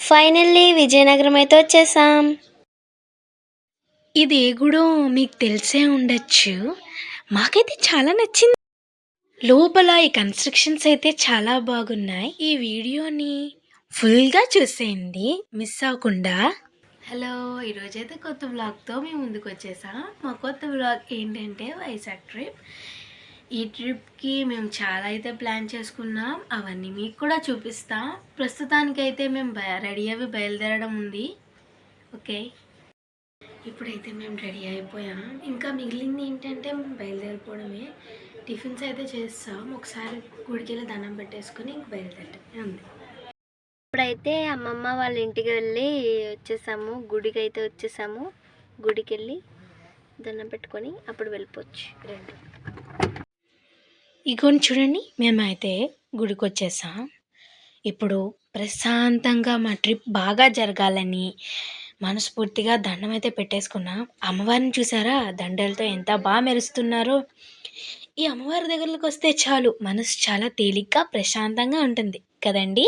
Finally Vizianagaram అయితే వచ్చేసాం. ఇది ఏ గుడో మీకు తెలిసే ఉండొచ్చు. మాకైతే చాలా నచ్చింది. లోపల ఈ కన్స్ట్రక్షన్స్ అయితే చాలా బాగున్నాయి. ఈ వీడియోని ఫుల్గా చూసేయండి, మిస్ అవ్వకుండా. హలో, ఈరోజైతే కొత్త వ్లాగ్తో మేము ముందుకు వచ్చేసాం. మా కొత్త వ్లాగ్ ఏంటంటే వైజాగ్ ట్రిప్. ఈ ట్రిప్కి మేము చాలా అయితే ప్లాన్ చేసుకున్నాం. అవన్నీ మీకు కూడా చూపిస్తాం. ప్రస్తుతానికైతే మేము రెడీ అవి బయలుదేరడం ఉంది. ఓకే, ఇప్పుడైతే మేము రెడీ అయిపోయాం. ఇంకా మిగిలింది ఏంటంటే మేము బయలుదేరిపోవడమే. టిఫిన్స్ అయితే చేస్తాం. ఒకసారి గుడికి వెళ్ళి దండం పెట్టేసుకుని ఇంక బయలుదేరటమే ఉంది. ఇప్పుడైతే అమ్మమ్మ వాళ్ళ ఇంటికి వెళ్ళి వచ్చేసాము. గుడికి అయితే వచ్చేసాము. గుడికి వెళ్ళి దండం పెట్టుకొని అప్పుడు వెళ్ళిపోవచ్చు. రెండు ఇగోని చూడండి, మేమైతే గుడికి వచ్చేసాం. ఇప్పుడు ప్రశాంతంగా మా ట్రిప్ బాగా జరగాలని మనస్ఫూర్తిగా దండం అయితే పెట్టేసుకున్నాం. అమ్మవారిని చూసారా, దండలతో ఎంత బాగా మెరుస్తున్నారో. ఈ అమ్మవారి దగ్గరకు వస్తే చాలు మనసు చాలా తేలిగ్గా ప్రశాంతంగా ఉంటుంది కదండి.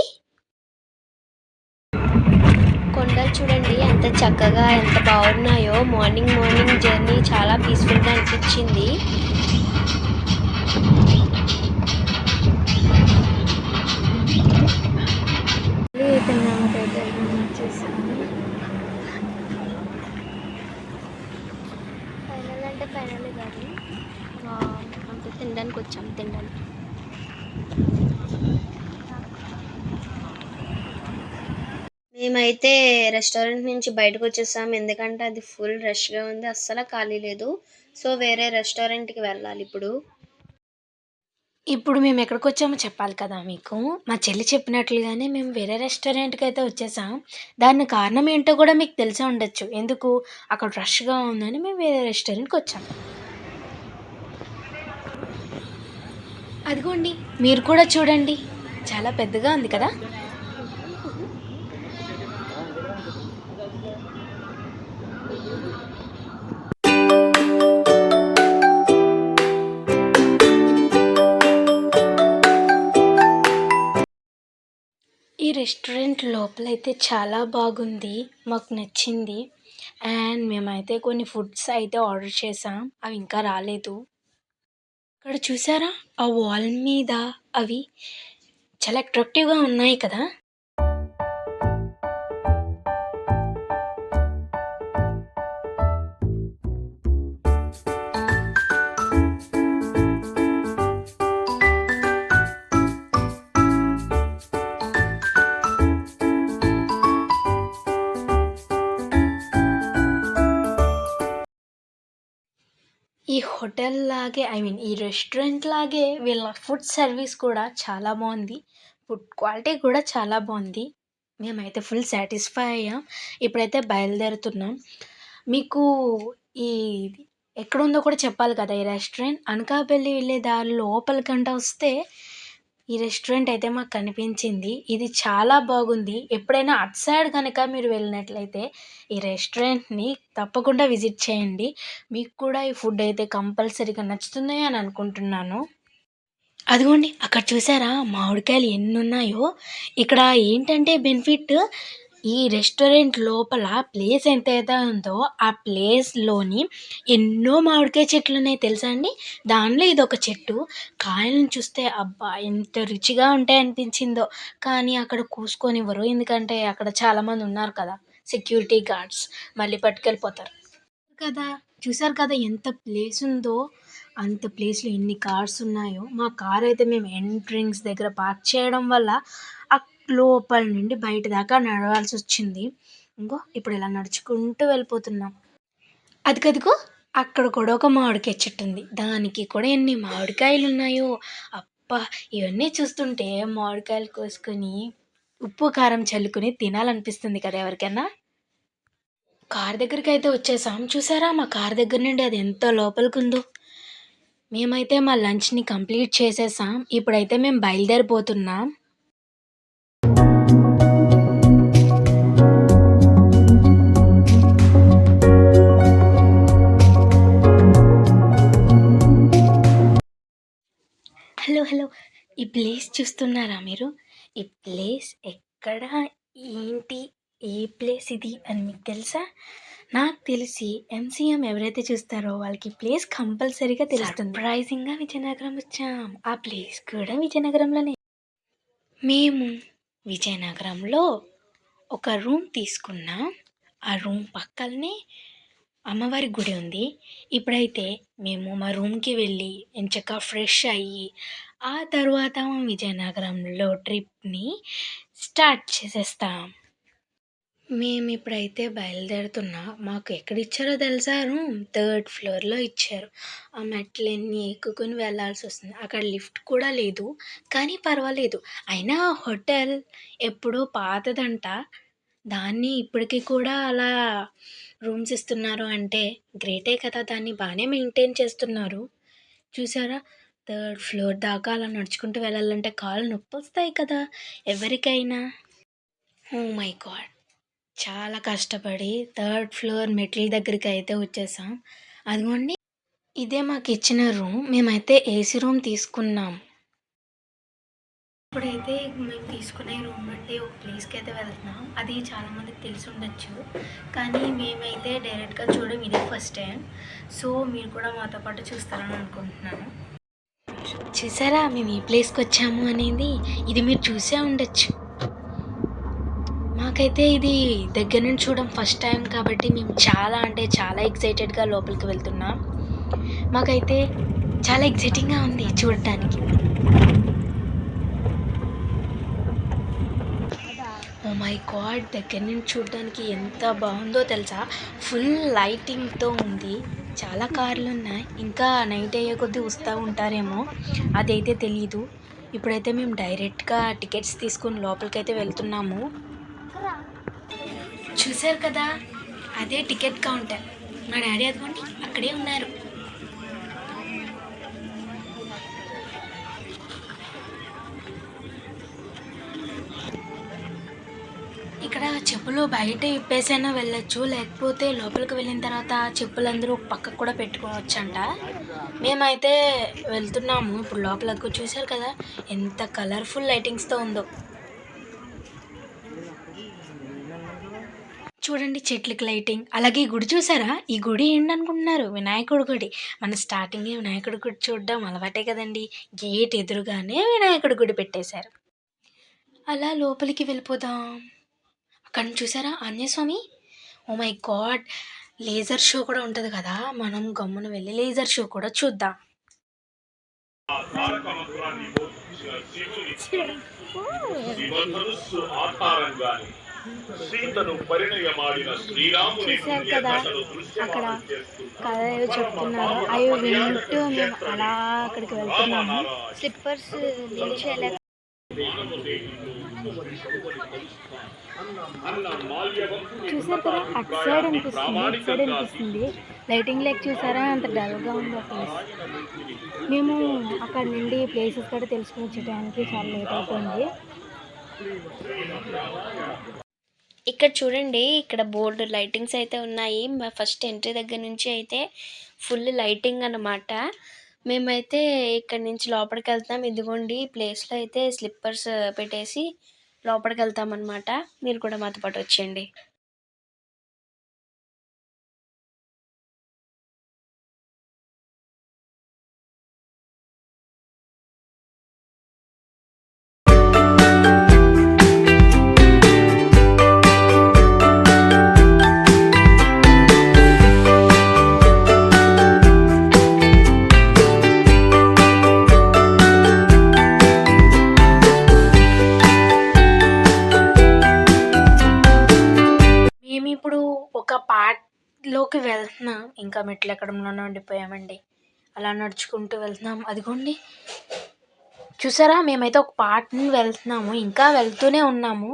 కొండలు చూడండి ఎంత చక్కగా ఎంత బాగున్నాయో. మార్నింగ్ జర్నీ చాలా పీస్ఫుల్గా అనిపించింది. ఫైనల్ అంటే ఫైనల్ కాదు, అంతే తినడానికి వచ్చాం. తినడానికి మేమైతే రెస్టారెంట్ నుంచి బయటకు వచ్చేసాం. ఎందుకంటే అది ఫుల్ రష్గా ఉంది, అస్సలు ఖాళీ లేదు. సో వేరే రెస్టారెంట్కి వెళ్ళాలి ఇప్పుడు. ఇప్పుడు మేము ఎక్కడికి వచ్చామో చెప్పాలి కదా మీకు. మా చెల్లి చెప్పినట్లుగానే మేము వేరే రెస్టారెంట్కి అయితే వచ్చేసాం. దాని కారణం ఏంటో కూడా మీకు తెలిసే ఉండొచ్చు. ఎందుకు అక్కడ రష్గా ఉందని మేము వేరే రెస్టారెంట్కి వచ్చాం. అదిగోండి, మీరు కూడా చూడండి, చాలా పెద్దగా ఉంది కదా. ఈ రెస్టారెంట్ లోపలైతే చాలా బాగుంది, మాకు నచ్చింది. అండ్ మేమైతే కొన్ని ఫుడ్స్ అయితే ఆర్డర్ చేసాం, అవి ఇంకా రాలేదు. ఇక్కడ చూసారా, ఆ వాల్ మీద అవి చాలా అట్రాక్టివ్గా ఉన్నాయి కదా. ఈ హోటల్ లాగే, ఈ రెస్టారెంట్ లాగే వీళ్ళ ఫుడ్ సర్వీస్ కూడా చాలా బాగుంది. ఫుడ్ క్వాలిటీ కూడా చాలా బాగుంది. మేమైతే ఫుల్ సాటిస్ఫై అయ్యాం. ఇప్పుడైతే బయలుదేరుతున్నాం. మీకు ఈ ఎక్కడుందో కూడా చెప్పాలి కదా. ఈ రెస్టారెంట్ అనకాపల్లి వెళ్ళే దారి లోపలికంట వస్తే ఈ రెస్టారెంట్ అయితే మాకు కనిపించింది. ఇది చాలా బాగుంది. ఎప్పుడైనా అటు సైడ్ కనుక మీరు వెళ్ళినట్లయితే ఈ రెస్టారెంట్ని తప్పకుండా విజిట్ చేయండి. మీకు కూడా ఈ ఫుడ్ అయితే కంపల్సరీగా నచ్చుతుంది అని అనుకుంటున్నాను. అదిగోండి, అక్కడ చూసారా మామిడికాయలు ఎన్ని ఉన్నాయో. ఇక్కడ ఏంటంటే బెనిఫిట్, ఈ రెస్టారెంట్ లోపల ప్లేస్ ఎంతైతే ఉందో ఆ ప్లేస్లోని ఎన్నో మామిడికాయ చెట్లు ఉన్నాయి తెలుసా అండి. దానిలో ఇదొక చెట్టు. కాయలను చూస్తే అబ్బా ఎంత రుచిగా ఉంటాయి అనిపించిందో. కానీ అక్కడ కూసుకొనివ్వరు, ఎందుకంటే అక్కడ చాలామంది ఉన్నారు కదా, సెక్యూరిటీ గార్డ్స్, మళ్ళీ పట్టుకెళ్ళిపోతారు కదా. చూసారు కదా ఎంత ప్లేస్ ఉందో. అంత ప్లేస్లో ఎన్ని కార్స్ ఉన్నాయో. మా కార్ అయితే మేము ఎంట్రింగ్స్ దగ్గర పార్క్ చేయడం వల్ల లోపల నుండి బయట దాకా నడవాల్సి వచ్చింది. ఇంకో ఇప్పుడు ఇలా నడుచుకుంటూ వెళ్ళిపోతున్నాం. అదిగదిగో అక్కడ కూడా ఒక మామిడికాయ చెట్టు ఉంది. దానికి కూడా ఎన్ని మామిడికాయలు ఉన్నాయో. అబ్బా, ఇవన్నీ చూస్తుంటే మామిడికాయలు కోసుకొని ఉప్పు కారం చల్లుకొని తినాలనిపిస్తుంది కదా ఎవరికైనా. కార్ దగ్గరికి అయితే వచ్చేసాం. చూసారా మా కార్ దగ్గర నుండి అది ఎంత లోపలికి ఉందో. మేమైతే మా లంచ్ని కంప్లీట్ చేసేసాం. ఇప్పుడైతే మేము బయలుదేరిపోతున్నాం. హలో, ఈ ప్లేస్ చూస్తున్నారా మీరు? ఈ ప్లేస్ ఎక్కడ ఏంటి? ఏ ప్లేస్ ఇది అని మీకు తెలుసా? నాకు తెలిసి ఎంసీఎం ఎవరైతే చూస్తారో వాళ్ళకి ప్లేస్ కంపల్సరీగా తెలుస్తుంది. సర్ప్రైజింగ్‌గా విజయనగరం వచ్చాం. ఆ ప్లేస్ కూడా విజయనగరంలోనే. మేము విజయనగరంలో ఒక రూమ్ తీసుకున్నాం. ఆ రూమ్ పక్కలనే అమ్మవారి గుడి ఉంది. ఇప్పుడైతే మేము మా రూమ్‌కి వెళ్ళి ఎంచక్కా ఫ్రెష్ అయ్యి, ఆ తరువాత విజయనగరంలో ట్రిప్‌ని స్టార్ట్ చేసేస్తాం. మేమిప్పుడైతే బయలుదేరుతున్నాం. మాకు ఎక్కడిచ్చారో తెలుసా రూమ్? 3rd ఫ్లోర్‌లో ఇచ్చారు. ఆ మెట్లన్నీ ఎక్కుకొని వెళ్ళాల్సొస్తుంది. అక్కడ లిఫ్ట్ కూడా లేదు. కానీ పర్వాలేదు. అయినా హోటల్ ఎప్పుడో పాతదంట. దాన్ని ఇప్పటికి కూడా అలా రూమ్స్ ఇస్తున్నారు అంటే గ్రేటే కదా! దాన్ని బానే మెయింటైన్ చేస్తున్నారు. చూసారా? 3rd ఫ్లోర్ దాకా అలా నడుచుకుంటూ వెళ్ళాలంటే కాళ్ళు నొప్పొస్తాయి కదా! ఎవరికైనా. Oh my God! చాలా కష్టపడి 3rd ఫ్లోర్ మెట్ల దగ్గరికైతే వచ్చేసాం. అదిగోండి ఇదే మాకిచ్చిన రూమ్. మేమైతే ఏసీ రూమ్ తీసుకున్నాం. ఇప్పుడైతే మేము తీసుకునే రూమ్ బట్టి ఒక ప్లేస్‌కైతే వెళ్తున్నాం. అది చాలామందికి తెలిసుండొచ్చు. కానీ మేమైతే డైరెక్ట్‌గా చూడడం ఇదే ఫస్ట్ టైం. సో, మీరు కూడా మాతో పాటు చూస్తారని అనుకుంటున్నాను. చూసారా మేము ఈ ప్లేస్‌కొచ్చాము అనేది? ఇది మీరు చూసే ఉండొచ్చు. మాకైతే ఇది దగ్గర నుంచి చూడడం ఫస్ట్ టైం కాబట్టి మేము చాలా అంటే చాలా ఎక్సైటెడ్‌గా లోపలికి వెళ్తున్నాం. మాకైతే చాలా ఎక్సైటింగ్‌గా ఉంది చూడటానికి. Oh my God! దగ్గర నుంచి చూడడానికి ఎంత బాగుందో తెలుసా? ఫుల్ లైటింగ్‌తో ఉంది. చాలా కార్లున్నాయి. ఇంకా నైట్ అయ్యే కొద్దీ వస్తూ ఉంటారేమో, అదైతే తెలీదు. ఇప్పుడైతే మేము డైరెక్ట్‌గా టికెట్స్ తీసుకొని లోపలికైతే వెళ్తున్నాము. చూసారు కదా? అదే టికెట్ కౌంటర్. మా డాడీ అదిగోండి అక్కడే ఉన్నారు. ఇక్కడ చెప్పులు బయట ఇప్పేసైనా వెళ్ళొచ్చు. లేకపోతే లోపలికి వెళ్ళిన తర్వాత చెప్పులందరూ పక్కకు కూడా పెట్టుకోవచ్చంట. మేమైతే వెళ్తున్నాము ఇప్పుడు లోపలకు. చూసారు కదా ఎంత కలర్ఫుల్ లైటింగ్స్‌తో ఉందో. చూడండి చెట్లకి లైటింగ్. అలాగే ఈ గుడి చూసారా? ఈ గుడి ఏంటనుకుంటున్నారు? వినాయకుడి గుడి. మన స్టార్టింగే వినాయకుడి గుడి చూడడం అలవాటే కదండీ. గేట్ ఎదురుగానే వినాయకుడి గుడి పెట్టేశారు. అలా లోపలికి వెళ్ళిపోదాం. అక్కడ చూసారా Anjaneya Swamy? Oh my god! Laser show కూడా ఉంటది కదా! మనం గమ్మున వెళ్ళి లేజర్ షో కూడా చూద్దాం. శివధనుస్సు ఆధారంగానే సీతను పరిణయమాడిన శ్రీరాముని చూశారు కదా అక్కడ కథ ఏదో చెప్తున్నారు. అవి వింటూ మేము అలా అక్కడికి వెళ్తున్నాము. స్లిప్పర్స్ నిలిచేలా చూసారు కదా అటు సైడ్ అనిపిస్తుంది, ఇటు సైడ్ అనిపిస్తుంది. లైటింగ్ లేక చూసారా అంత డల్గా ఉంది ఆ ప్లేస్. మేము అక్కడ నుండి ప్లేసెస్ కూడా తెలుసుకుని వచ్చేటానికి చాలా లేట్ అయిపోయింది. ఇక్కడ చూడండి, ఇక్కడ బోర్డు లైటింగ్స్ అయితే ఉన్నాయి. మా ఫస్ట్ ఎంట్రీ దగ్గర నుంచి అయితే ఫుల్ లైటింగ్ అన్నమాట. మేమైతే ఇక్కడ నుంచి లోపలికి వెళ్తాం. ఇదిగోండి ఈ ప్లేస్లో అయితే స్లిప్పర్స్ పెట్టేసి లోపలికి వెళ్తాం అన్నమాట. మీరు కూడా మాతో పాటు వచ్చేయండి. మేమిప్పుడు ఒక పార్ట్లోకి వెళ్తున్నాం. ఇంకా మెట్లు ఎక్కడంలోనే ఉండిపోయామండి. అలా నడుచుకుంటూ వెళ్తున్నాం. అదిగోండి చూసారా మేమైతే ఒక పార్ట్ని వెళ్తున్నాము. ఇంకా వెళ్తూనే ఉన్నాము.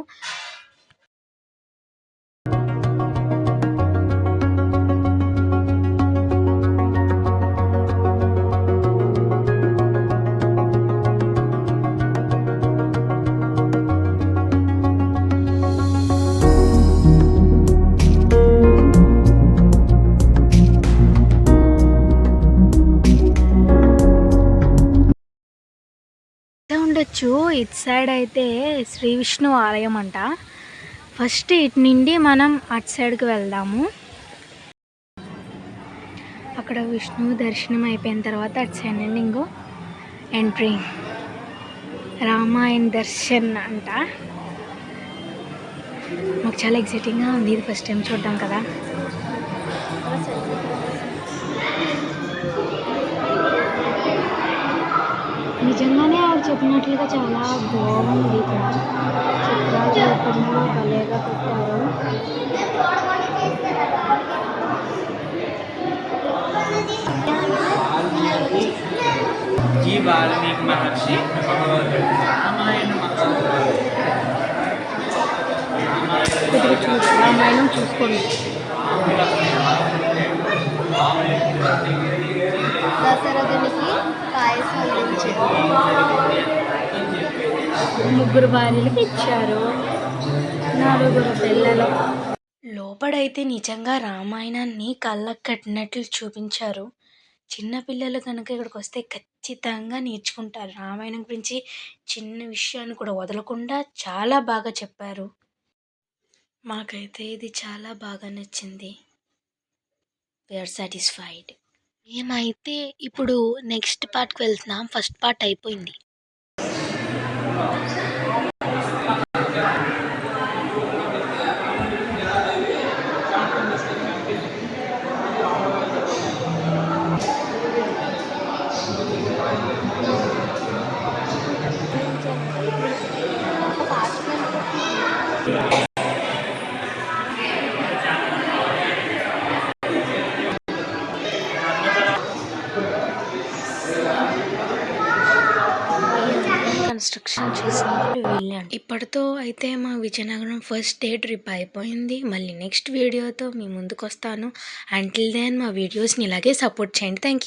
ఉండొచ్చు. ఇటు సైడ్ అయితే శ్రీ విష్ణు ఆలయం అంట. ఫస్ట్ ఇటు నుండి మనం అటు సైడ్కి వెళ్దాము. అక్కడ విష్ణువు దర్శనం అయిపోయిన తర్వాత అటు సైడ్ నుండి ఇంకో ఎంట్రీ రామాయణ దర్శన్ అంట. మాకు చాలా ఎక్సైటింగ్గా ఉంది, ఇది ఫస్ట్ టైం చూద్దాం కదా. నిజంగానే ఆవిడ చెప్పినట్లుగా చాలా బాగుంది. ఇక్కడ చిత్రాల రూపంలో భలేగా పెట్టారు. जी वाल्मीकि महर्षि रामायण రామాయణం చూసుకోండి. దశరథునికి పాయసం అందించారు. ముగ్గురు భార్యలకు ఇచ్చారు, 4 పిల్లలు. లోపడైతే నిజంగా రామాయణాన్ని కళ్ళకు కట్టినట్లు చూపించారు. చిన్నపిల్లలు కనుక ఇక్కడికి వస్తే ఖచ్చితంగా నేర్చుకుంటారు. రామాయణం గురించి చిన్న విషయాన్ని కూడా వదలకుండా చాలా బాగా చెప్పారు. మాకైతే ఇది చాలా బాగా నచ్చింది. We're satisfied. మేమైతే ఇప్పుడు నెక్స్ట్ పార్ట్కి వెళ్తున్నాం. ఫస్ట్ పార్ట్ అయిపోయింది. కన్స్ట్రక్షన్ చేసిన వాళ్ళు వీళ్ళే. ఇప్పటితో అయితే మా విజయనగరం ఫస్ట్ డే ట్రిప్ అయిపోయింది. మళ్ళీ నెక్స్ట్ వీడియోతో మీ ముందుకు వస్తాను. అంటిల్ దెన్ మా వీడియోస్ని ఇలాగే సపోర్ట్ చేయండి. Thank you.